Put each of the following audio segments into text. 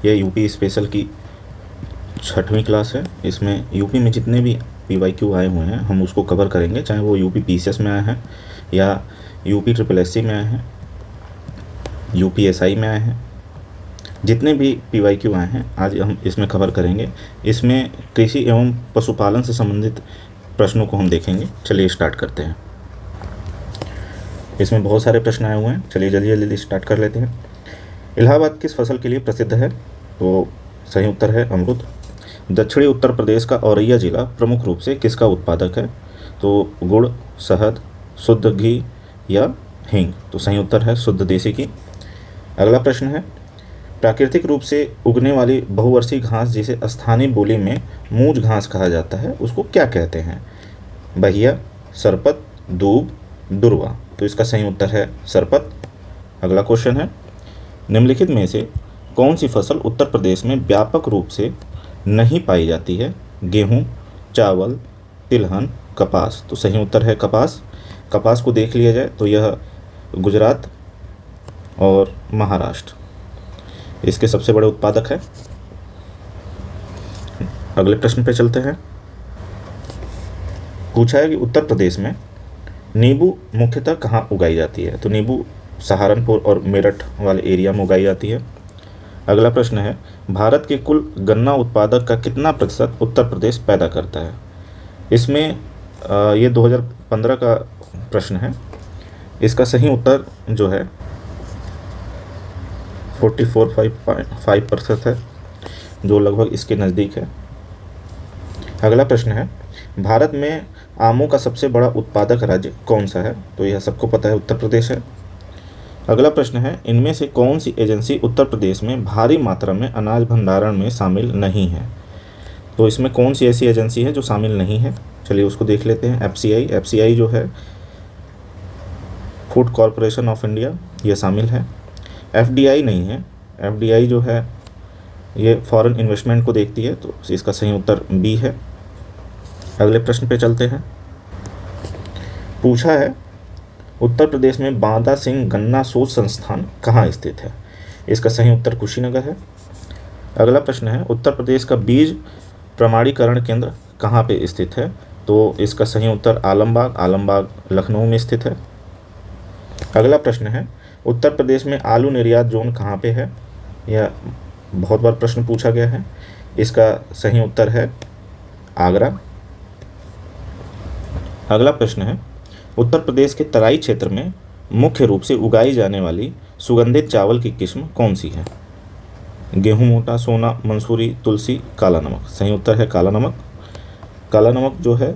यह UP special की 6वीं class है। इसमें यूपी में जितने भी PYQ आए हुए हैं हम उसको कवर करेंगे, चाहे वो यूपी PCS में आए हैं या यूपी SSSC में आए हैं, UPSI में आए हैं। जितने भी PYQ आए हैं आज हम इसमें कवर करेंगे। इसमें कृषि एवं पशुपालन से संबंधित प्रश्नों को हम देखेंगे। चलिए स्टार्ट करते हैं। इसमें बहुत सारे प्रश्न आए हुए हैं, चलिए जल्दी जल्दी स्टार्ट कर लेते हैं। इलाहाबाद किस फसल के लिए प्रसिद्ध है? तो सही उत्तर है अमरूद। दक्षिणी उत्तर प्रदेश का औरैया जिला प्रमुख रूप से किसका उत्पादक है? तो गुड़, शहद, शुद्ध घी या हींग? तो सही उत्तर है शुद्ध देसी घी। अगला प्रश्न है, प्राकृतिक रूप से उगने वाली बहुवर्षीय घास जिसे स्थानीय बोली में मूंज घास कहा जाता है उसको क्या कहते हैं? बहिया, सरपत, दूब, दुर्वा? तो इसका सही उत्तर है सरपत। अगला क्वेश्चन है, निम्नलिखित में से कौन सी फसल उत्तर प्रदेश में व्यापक रूप से नहीं पाई जाती है? गेहूँ, चावल, तिलहन, कपास? तो सही उत्तर है कपास। कपास को देख लिया जाए तो यह गुजरात और महाराष्ट्र इसके सबसे बड़े उत्पादक है। अगले प्रश्न पे चलते हैं। पूछा है कि उत्तर प्रदेश में नींबू मुख्यतः कहाँ उगाई जाती है? तो नींबू सहारनपुर और मेरठ वाले एरिया में उगाई जाती है। अगला प्रश्न है, भारत के कुल गन्ना उत्पादक का कितना प्रतिशत उत्तर प्रदेश पैदा करता है? इसमें ये 2015 का प्रश्न है। इसका सही उत्तर जो है 44.5% है, जो लगभग इसके नज़दीक है। अगला प्रश्न है, भारत में आमों का सबसे बड़ा उत्पादक राज्य कौन सा है? तो यह सबको पता है उत्तर प्रदेश है। अगला प्रश्न है, इनमें से कौन सी एजेंसी उत्तर प्रदेश में भारी मात्रा में अनाज भंडारण में शामिल नहीं है? तो इसमें कौन सी ऐसी एजेंसी है जो शामिल नहीं है? चलिए उसको देख लेते हैं। FCI जो है फूड कॉरपोरेशन ऑफ इंडिया, ये शामिल है। FDI नहीं है। FDI जो है ये फॉरेन इन्वेस्टमेंट को देखती है, तो इसका सही उत्तर B है। अगले प्रश्न पे चलते हैं। पूछा है, उत्तर प्रदेश में बांदा सिंह गन्ना शोध संस्थान कहाँ स्थित है? इसका सही उत्तर कुशीनगर है। अगला प्रश्न है, उत्तर प्रदेश का बीज प्रमाणीकरण केंद्र कहाँ पे स्थित है? तो इसका सही उत्तर आलमबाग लखनऊ में स्थित है। अगला प्रश्न है, उत्तर प्रदेश में आलू निर्यात जोन कहाँ पे है? यह बहुत बार प्रश्न पूछा गया है। इसका सही उत्तर है आगरा। अगला प्रश्न है, उत्तर प्रदेश के तराई क्षेत्र में मुख्य रूप से उगाई जाने वाली सुगंधित चावल की किस्म कौन सी है? गेहूं मोटा, सोना, मंसूरी, तुलसी, काला नमक? सही उत्तर है काला नमक। काला नमक जो है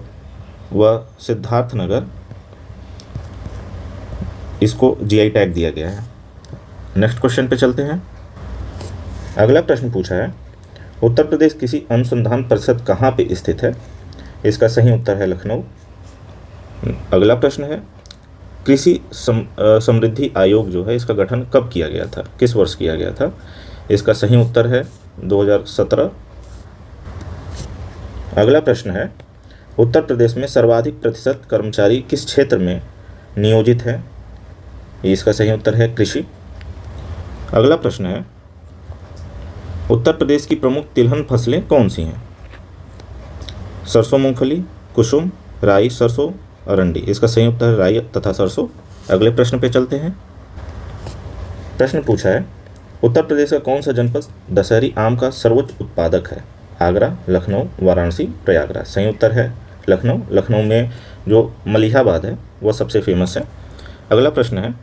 वह सिद्धार्थनगर, इसको GI टैग दिया गया है। नेक्स्ट क्वेश्चन पे चलते हैं। अगला प्रश्न पूछा है, उत्तर प्रदेश कृषि अनुसंधान परिषद कहाँ पे स्थित है? इसका सही उत्तर है लखनऊ। अगला प्रश्न है, कृषि समृद्धि आयोग जो है इसका गठन कब किया गया था? किस वर्ष किया गया था? इसका सही उत्तर है 2017। अगला प्रश्न है, उत्तर प्रदेश में सर्वाधिक प्रतिशत कर्मचारी किस क्षेत्र में नियोजित है? इसका सही उत्तर है कृषि। अगला प्रश्न है, उत्तर प्रदेश की प्रमुख तिलहन फसलें कौन सी हैं? सरसों, मूंगफली, कुसुम, राई, सरसों, अरंडी? इसका सही उत्तर है राई तथा सरसों। अगले प्रश्न पे चलते हैं। प्रश्न पूछा है, उत्तर प्रदेश का कौन सा जनपद दशहरी आम का सर्वोच्च उत्पादक है? आगरा, लखनऊ, वाराणसी, प्रयागराज? सही उत्तर है लखनऊ। लखनऊ में जो मलिहाबाद है वह सबसे फेमस है। अगला प्रश्न है,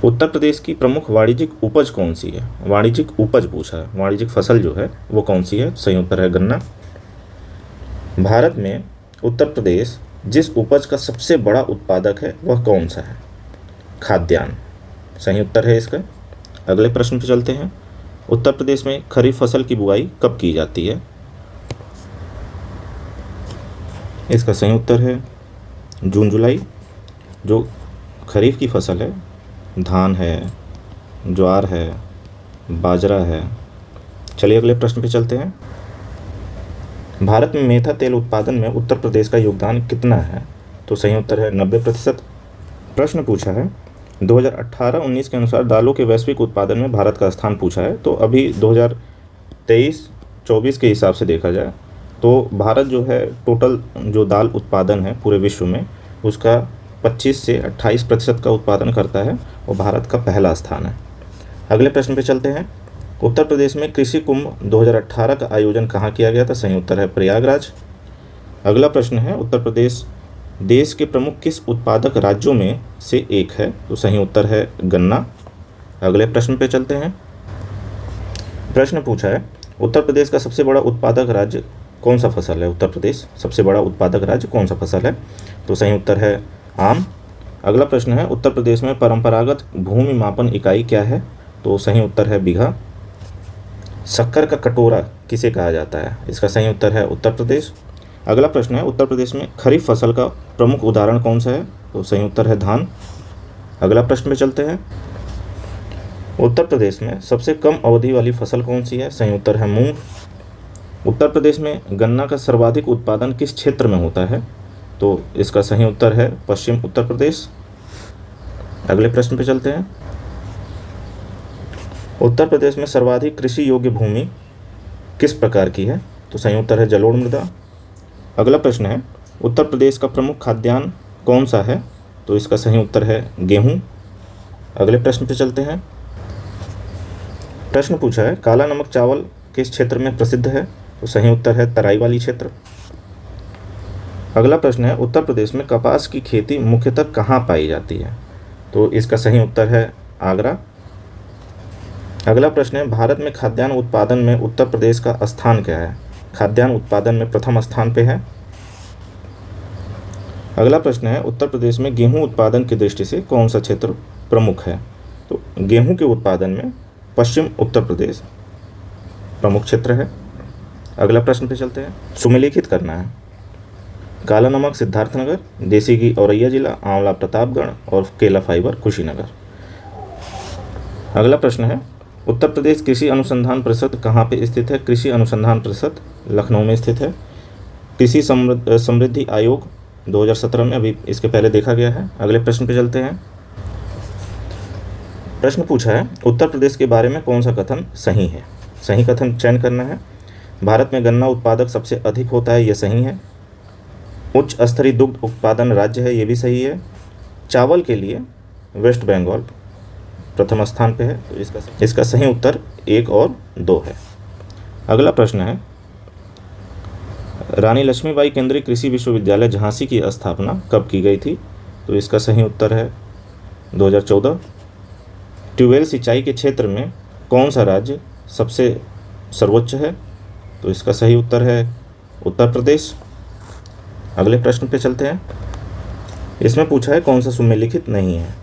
उत्तर प्रदेश की प्रमुख वाणिज्यिक उपज कौन सी है? वाणिज्यिक उपज पूछा है, वाणिज्यिक फसल जो है वो कौन सी है? सही उत्तर है गन्ना। भारत में उत्तर प्रदेश जिस उपज का सबसे बड़ा उत्पादक है वह कौन सा है? खाद्यान्न। सही उत्तर है इसका। अगले प्रश्न पर चलते हैं। उत्तर प्रदेश में खरीफ फसल की बुआई कब की जाती है? इसका सही उत्तर है जून जुलाई। जो खरीफ की फसल है, धान है, ज्वार है, बाजरा है। चलिए अगले प्रश्न पे चलते हैं। भारत में मेथा तेल उत्पादन में उत्तर प्रदेश का योगदान कितना है? तो सही उत्तर है 90%। प्रश्न पूछा है, 2018-19 के अनुसार दालों के वैश्विक उत्पादन में भारत का स्थान पूछा है। तो अभी 2023-24 के हिसाब से देखा जाए तो भारत जो है टोटल जो दाल उत्पादन है पूरे विश्व में उसका 25 से 28% का उत्पादन करता है और भारत का पहला स्थान है। अगले प्रश्न पे चलते हैं। उत्तर प्रदेश में कृषि कुंभ 2018 का आयोजन कहाँ किया गया था? सही उत्तर है प्रयागराज। अगला प्रश्न है, उत्तर प्रदेश देश के प्रमुख किस उत्पादक राज्यों में से एक है? तो सही उत्तर है गन्ना। अगले प्रश्न पे चलते हैं। प्रश्न पूछा है, उत्तर प्रदेश का सबसे बड़ा उत्पादक राज्य कौन सा फसल है? उत्तर प्रदेश सबसे बड़ा उत्पादक राज्य कौन सा फसल है? तो सही उत्तर है आम। अगला प्रश्न है, उत्तर प्रदेश में परंपरागत भूमि मापन इकाई क्या है? तो सही उत्तर है बीघा। शक्कर का कटोरा किसे कहा जाता है? इसका सही उत्तर है उत्तर प्रदेश। अगला प्रश्न है, उत्तर प्रदेश में खरीफ फसल का प्रमुख उदाहरण कौन सा है? तो सही उत्तर है धान। अगला प्रश्न में चलते हैं। उत्तर प्रदेश में सबसे कम अवधि वाली फसल कौन सी है? सही उत्तर है मूंग। उत्तर प्रदेश में गन्ना का सर्वाधिक उत्पादन किस क्षेत्र में होता है? तो इसका सही उत्तर है पश्चिम उत्तर प्रदेश। अगले प्रश्न पे चलते हैं। उत्तर प्रदेश में सर्वाधिक कृषि योग्य भूमि किस प्रकार की है? तो सही उत्तर है जलोढ़ मृदा। अगला प्रश्न है, उत्तर प्रदेश का प्रमुख खाद्यान्न कौन सा है? तो इसका सही उत्तर है गेहूं। अगले प्रश्न पे चलते हैं। प्रश्न पूछा है, काला नमक चावल किस क्षेत्र में प्रसिद्ध है? तो सही उत्तर है तराई वाली क्षेत्र। अगला प्रश्न है, उत्तर प्रदेश में कपास की खेती मुख्यतः कहाँ पाई जाती है? तो इसका सही उत्तर है आगरा। अगला प्रश्न है, भारत में खाद्यान्न उत्पादन में उत्तर प्रदेश का स्थान क्या है? खाद्यान्न उत्पादन में प्रथम स्थान पे है। अगला प्रश्न है, उत्तर प्रदेश में गेहूं उत्पादन की दृष्टि से कौन सा क्षेत्र प्रमुख है? तो गेहूं के उत्पादन में पश्चिम उत्तर प्रदेश प्रमुख क्षेत्र है। अगला प्रश्न पे चलते हैं। सुमेलिखित करना है। काला नमक सिद्धार्थनगर, देसी घी औरैया जिला, आंवला प्रतापगढ़ और केला फाइबर कुशीनगर। अगला प्रश्न है, उत्तर प्रदेश कृषि अनुसंधान परिषद कहाँ पे स्थित है? कृषि अनुसंधान परिषद लखनऊ में स्थित है। कृषि समृद्धि आयोग 2017 में अभी इसके पहले देखा गया है। अगले प्रश्न पे चलते हैं। प्रश्न पूछा है, उत्तर प्रदेश के बारे में कौन सा कथन सही है? सही कथन चयन करना है। भारत में गन्ना उत्पादक सबसे अधिक होता है, यह सही है। उच्च स्तरीय दुग्ध उत्पादन राज्य है, ये भी सही है। चावल के लिए वेस्ट बंगाल प्रथम स्थान पे है, तो इसका सही उत्तर 1 और 2 है। अगला प्रश्न है, रानी लक्ष्मीबाई केंद्रीय कृषि विश्वविद्यालय झांसी की स्थापना कब की गई थी? तो इसका सही उत्तर है 2014। ट्यूबवेल सिंचाई के क्षेत्र में कौन सा राज्य सबसे सर्वोच्च है? तो इसका सही उत्तर है उत्तर प्रदेश। अगले प्रश्न पे चलते हैं। इसमें पूछा है कौन सा सुमेलिखित नहीं है?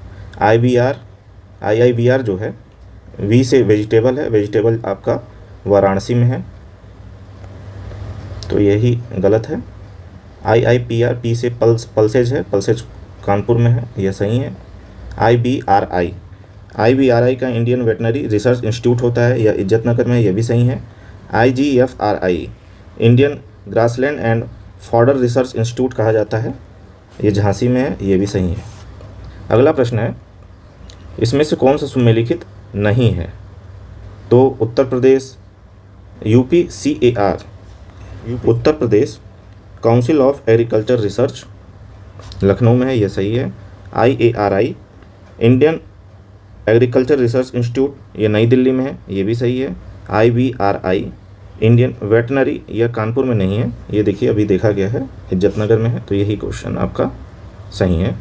IIBR जो है वी से वेजिटेबल है, वेजिटेबल आपका वाराणसी में है, तो यही गलत है। IIPR पी से पल्सेज है, पल्सेज कानपुर में है, यह सही है। IBRI का इंडियन वेटनरी रिसर्च इंस्टीट्यूट होता है, यह इज्जतनगर में है, यह भी सही है। IGFRI Indian grassland and fodder research institute कहा जाता है, ये झांसी में है, ये भी सही है। अगला प्रश्न है, इसमें से कौन सा सुमेलिखित नहीं है? तो Uttar Pradesh UPCAR Uttar Pradesh council of agriculture research Lucknow में है, यह सही है। IARI Indian agriculture research institute ये नई दिल्ली में है, ये भी सही है। IBRI इंडियन वेटनरी यह कानपुर में नहीं है, ये देखिए अभी देखा गया है इज्जतनगर में है, तो यही क्वेश्चन आपका सही है।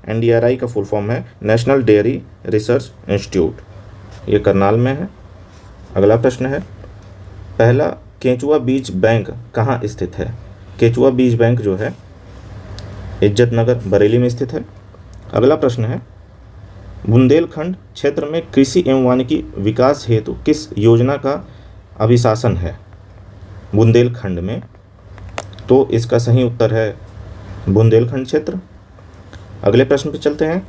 NDRI का फुल फॉर्म है नेशनल डेयरी रिसर्च इंस्टीट्यूट, ये करनाल में है। अगला प्रश्न है, पहला केंचुआ बीज बैंक कहाँ स्थित है? केंचुआ बीज बैंक जो है इज्जतनगर बरेली में स्थित है। अगला प्रश्न है, बुंदेलखंड क्षेत्र में कृषि एवं वानिकी विकास हेतु किस योजना का अभिशासन है? बुंदेलखंड में, तो इसका सही उत्तर है बुंदेलखंड क्षेत्र। अगले प्रश्न पर चलते हैं।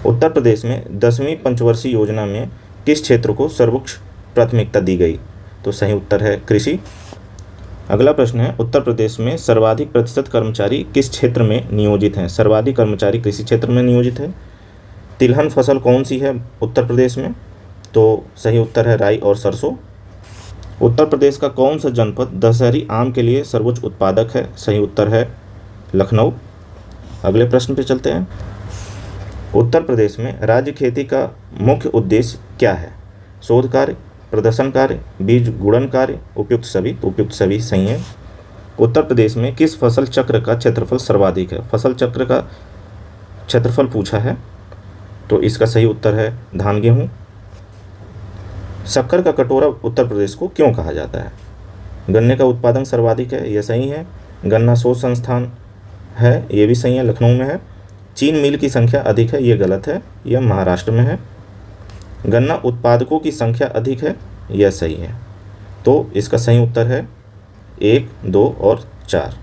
उत्तर प्रदेश में 10वीं पंचवर्षीय योजना में किस क्षेत्र को सर्वोच्च प्राथमिकता दी गई? तो सही उत्तर है कृषि। अगला प्रश्न है, उत्तर प्रदेश में सर्वाधिक प्रतिशत कर्मचारी किस क्षेत्र में नियोजित हैं? सर्वाधिक कर्मचारी कृषि क्षेत्र में नियोजित है। तिलहन फसल कौन सी है उत्तर प्रदेश में? तो सही उत्तर है राई और सरसों। उत्तर प्रदेश का कौन सा जनपद दशहरी आम के लिए सर्वोच्च उत्पादक है? सही उत्तर है लखनऊ। अगले प्रश्न पे चलते हैं। उत्तर प्रदेश में राज्य खेती का मुख्य उद्देश्य क्या है? शोध कार्य, प्रदर्शन कार्य, बीज गुणन कार्य, उपयुक्त सभी। तो उपयुक्त सभी सही है। उत्तर प्रदेश में किस फसल चक्र का क्षेत्रफल सर्वाधिक है? फसल चक्र का क्षेत्रफल पूछा है, तो इसका सही उत्तर है धान गेहूँ। शक्कर का कटोरा उत्तर प्रदेश को क्यों कहा जाता है? गन्ने का उत्पादन सर्वाधिक है, यह सही है। गन्ना शोध संस्थान है, ये भी सही है, लखनऊ में है। चीन मिल की संख्या अधिक है, ये गलत है, यह महाराष्ट्र में है। गन्ना उत्पादकों की संख्या अधिक है, यह सही है। तो इसका सही उत्तर है 1, 2 और 4।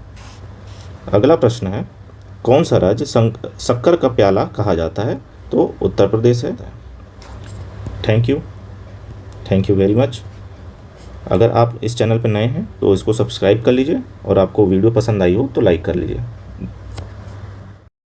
अगला प्रश्न है, कौन सा राज्य शक्कर का प्याला कहा जाता है? तो उत्तर प्रदेश है। Thank you very much. अगर आप इस चैनल पर नए हैं तो इसको सब्सक्राइब कर लीजिए और आपको वीडियो पसंद आई हो तो लाइक कर लीजिए।